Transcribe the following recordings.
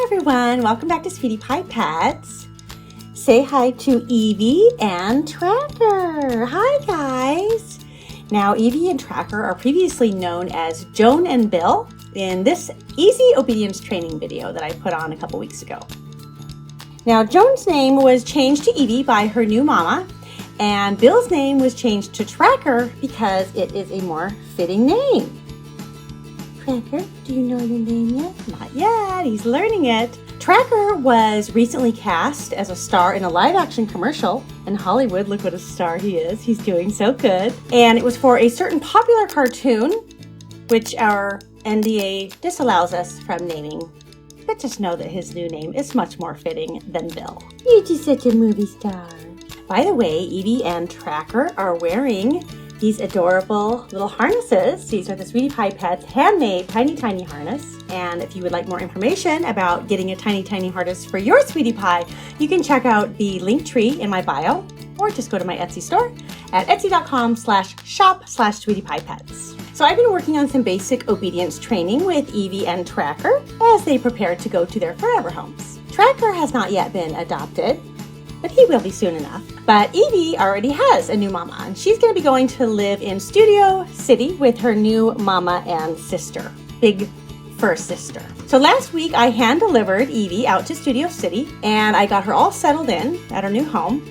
everyone, welcome back to Sweetie Pie Pets. Say hi to Eevie and Tracker. Hi guys. Now Eevie and Tracker are previously known as Joan and Bill in this easy obedience training video that I put on a couple weeks ago. Now Joan's name was changed to Eevie by her new mama, and Bill's name was changed to Tracker because it is a more fitting name. Tracker, do you know your name yet? Not yet, he's learning it. Tracker was recently cast as a star in a live-action commercial in Hollywood. Look what a star he is. He's doing so good. And it was for a certain popular cartoon, which our NDA disallows us from naming. But just know that his new name is much more fitting than Bill. You're just such a movie star. By the way, Eevie and Tracker are wearing these adorable little harnesses. These are the Sweetie Pie Pets handmade tiny harness. And if you would like more information about getting a tiny harness for your Sweetie Pie, you can check out the link tree in my bio, or just go to my Etsy store at etsy.com/shop/sweetiepiepets. So I've been working on some basic obedience training with Eevie and Tracker as they prepare to go to their forever homes. Tracker has not yet been adopted, but he will be soon enough. But Eevie already has a new mama, and she's going to be going to live in Studio City with her new mama and sister, big fur sister. So last week I hand delivered Eevie out to Studio City, and I got her all settled in at her new home.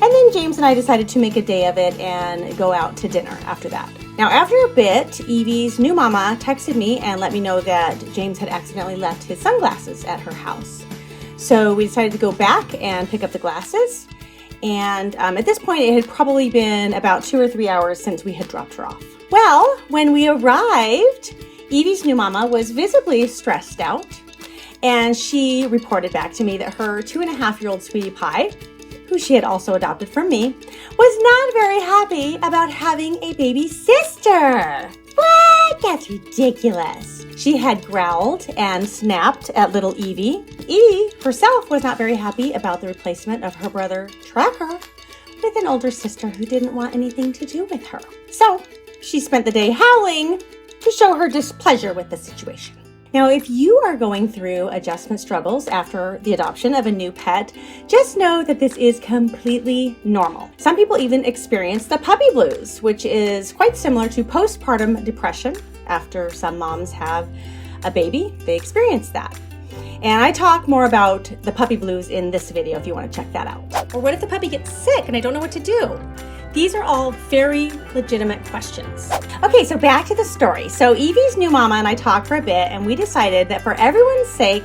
And then James and I decided to make a day of it and go out to dinner after that. Now after a bit, Eevie's new mama texted me and let me know that James had accidentally left his sunglasses at her house. So we decided to go back and pick up the glasses. And at this point, it had probably been about 2 or 3 hours since we had dropped her off. Well, when we arrived, Eevie's new mama was visibly stressed out. And she reported back to me that her 2.5-year-old Sweetie Pie, who she had also adopted from me, was not very happy about having a baby sister. What? That's ridiculous. She had growled and snapped at little Eevie. Eevie herself was not very happy about the replacement of her brother Tracker with an older sister who didn't want anything to do with her. So she spent the day howling to show her displeasure with the situation. Now, if you are going through adjustment struggles after the adoption of a new pet, just know that this is completely normal. Some people even experience the puppy blues, which is quite similar to postpartum depression. After some moms have a baby, they experience that. And I talk more about the puppy blues in this video if you want to check that out. Or what if the puppy gets sick and I don't know what to do? These are all very legitimate questions. Okay, so back to the story. So Eevie's new mama and I talked for a bit, and we decided that for everyone's sake,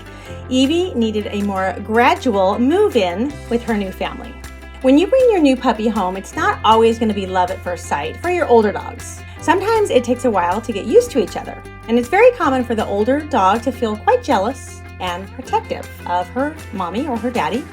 Eevie needed a more gradual move-in with her new family. When you bring your new puppy home, it's not always going to be love at first sight for your older dogs. Sometimes it takes a while to get used to each other, and it's very common for the older dog to feel quite jealous and protective of her mommy or her daddy.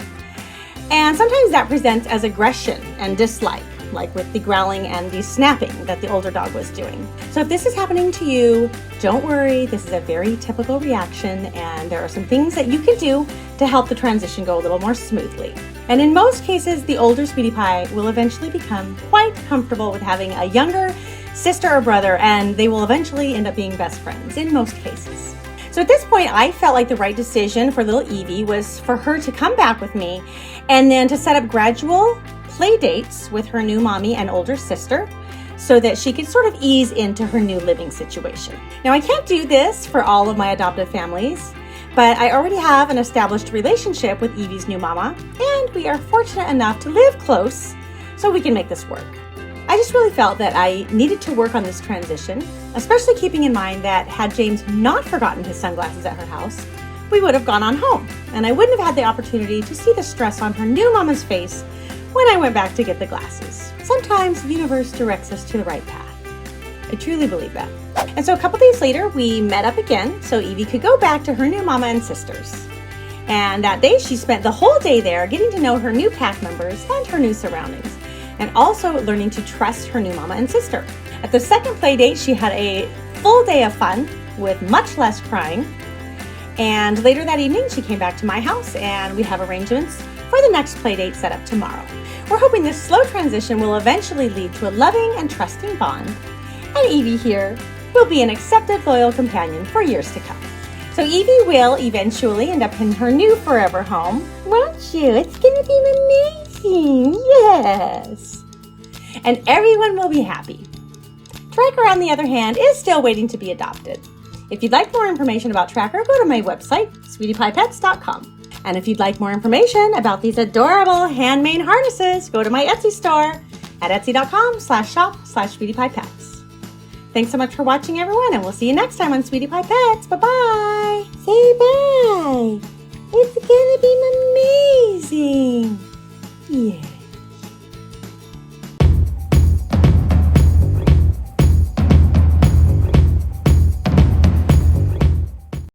And sometimes that presents as aggression and dislike, like with the growling and the snapping that the older dog was doing. So if this is happening to you, don't worry. This is a very typical reaction, and there are some things that you can do to help the transition go a little more smoothly. And in most cases, the older Sweetie Pie will eventually become quite comfortable with having a younger sister or brother, and they will eventually end up being best friends in most cases. So at this point, I felt like the right decision for little Eevie was for her to come back with me and then to set up gradual play dates with her new mommy and older sister so that she could sort of ease into her new living situation. Now, I can't do this for all of my adoptive families, but I already have an established relationship with Eevie's new mama, and we are fortunate enough to live close so we can make this work. I just really felt that I needed to work on this transition, especially keeping in mind that had James not forgotten his sunglasses at her house, we would have gone on home, and I wouldn't have had the opportunity to see the stress on her new mama's face when I went back to get the glasses. Sometimes the universe directs us to the right path. I truly believe that. And so a couple days later, we met up again so Eevie could go back to her new mama and sisters. And that day, she spent the whole day there getting to know her new pack members and her new surroundings, and also learning to trust her new mama and sister. At the second play date, she had a full day of fun with much less crying. And later that evening, she came back to my house, and we have arrangements for the next play date set up tomorrow. We're hoping this slow transition will eventually lead to a loving and trusting bond, and Eevie here will be an accepted, loyal companion for years to come. So Eevie will eventually end up in her new forever home, won't you? It's gonna be amazing, yes. And everyone will be happy. Tracker, on the other hand, is still waiting to be adopted. If you'd like more information about Tracker, go to my website, sweetiepipets.com. And if you'd like more information about these adorable handmade harnesses, go to my Etsy store at etsy.com/shop/sweetiepipets. Thanks so much for watching, everyone, and we'll see you next time on Sweetie Pie Pets. Bye-bye. Say bye. It's gonna be amazing.